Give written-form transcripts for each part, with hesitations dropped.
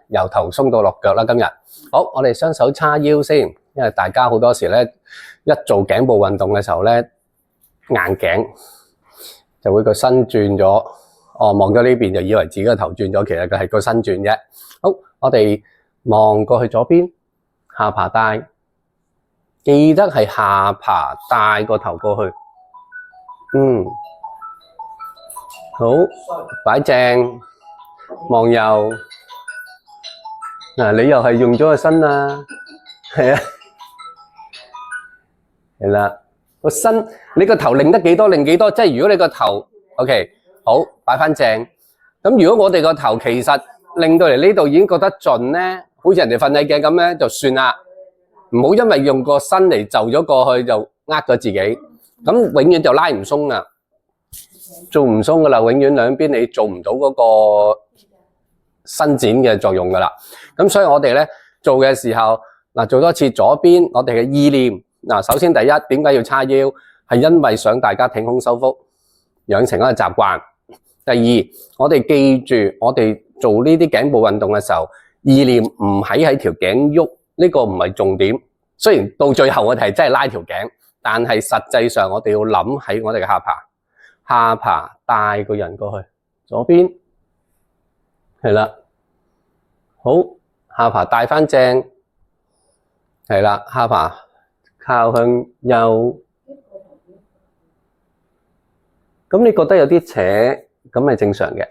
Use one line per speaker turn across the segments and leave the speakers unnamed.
由頭鬆到落腳啦。今日好，我哋雙手叉腰先，因為大家好多時咧一做頸部運動嘅時候咧硬頸就會個身轉咗，望咗呢邊就以為自己個頭轉咗，其實佢係個身轉啫。好，我哋望過去左邊，下巴帶，記得係下巴帶個頭過去。好，擺正，望右。你又係用咗個身啦，係啊，係啦，個身你個頭擰得幾多擰幾多，即係如果你個頭 OK 好擺翻正。咁如果我哋個頭其實擰到嚟呢度已經覺得盡咧，好似人哋瞓喺鏡咁咧，就算啦，唔好因為用個身嚟就咗過去就呃咗自己，咁永遠就拉唔鬆啦，做唔鬆噶啦，永遠兩邊你做唔到嗰個伸展嘅作用噶啦。咁所以我哋咧做嘅時候做多次左邊，我哋嘅意念首先第一點解要叉腰，係因為想大家挺胸收腹，養成一個習慣。第二，我哋記住我哋做呢啲頸部運動嘅時候，意念唔喺條頸喐，呢個唔係重點。雖然到最後我哋係真係拉條頸，但係實際上我哋要諗喺我哋嘅下巴帶個人過去左邊，係啦，好，下巴帶翻正，係啦，下巴靠向右。咁你覺得有啲扯，咁係正常嘅。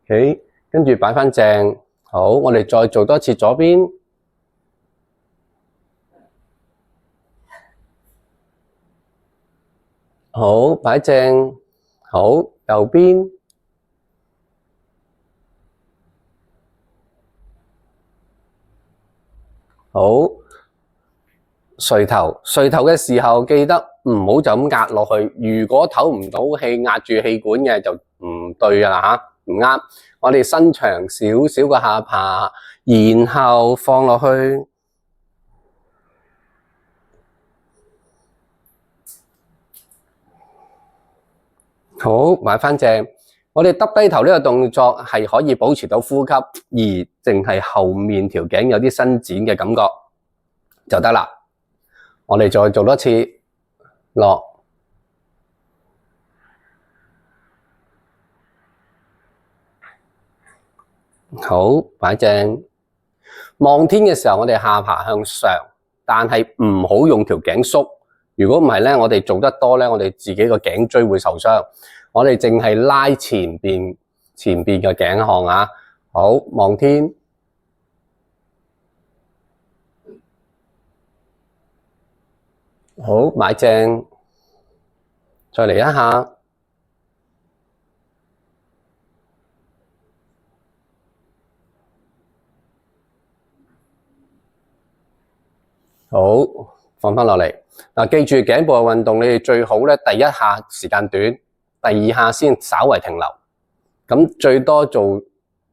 OK， 跟住擺翻正。好，我哋再做多次左邊。好，擺正。好，右邊。好，垂頭嘅時候記得唔好就咁壓落去，如果唞唔到氣壓住氣管嘅就唔對啦吓，唔啱。我哋伸長少少個下巴，然後放落去。好，擺翻正。我哋耷低頭呢個動作係可以保持到呼吸，而淨係後面條頸有啲伸展嘅感覺就得啦。我哋再做多次，落。好，擺正。望天嘅時候，我哋下巴向上，但係唔好用條頸縮。如果唔係咧，我哋做得多咧，我哋自己個頸椎會受傷。我哋淨係拉前邊嘅頸項啊。好，望天。好，擺正。再嚟一下。好，放翻落嚟。記住頸部嘅運動，你哋最好咧第一下時間短，第二下先稍為停留。咁最多做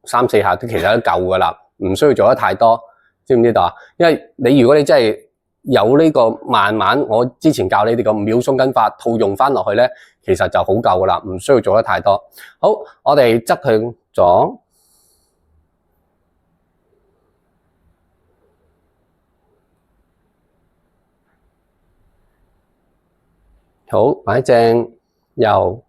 3、4下都其實都夠噶啦，唔需要做得太多，知唔知道啊？因為如果你真係有呢個慢慢，我之前教你哋個5秒鬆筋法套用翻落去咧，其實就好夠噶啦，唔需要做得太多。好，我哋側向左。好，擺正，右。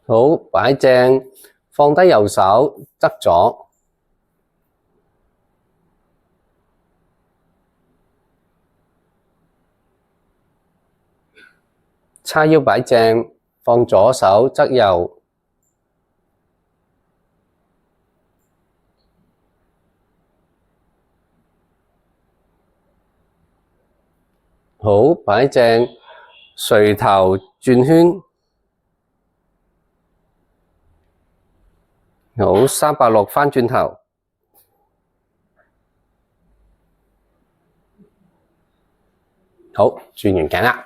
好，擺正，放低右手，側左。叉腰擺正，放左手，側右。好，擺正，垂頭轉圈。好，360翻轉頭。好，轉完頸啦。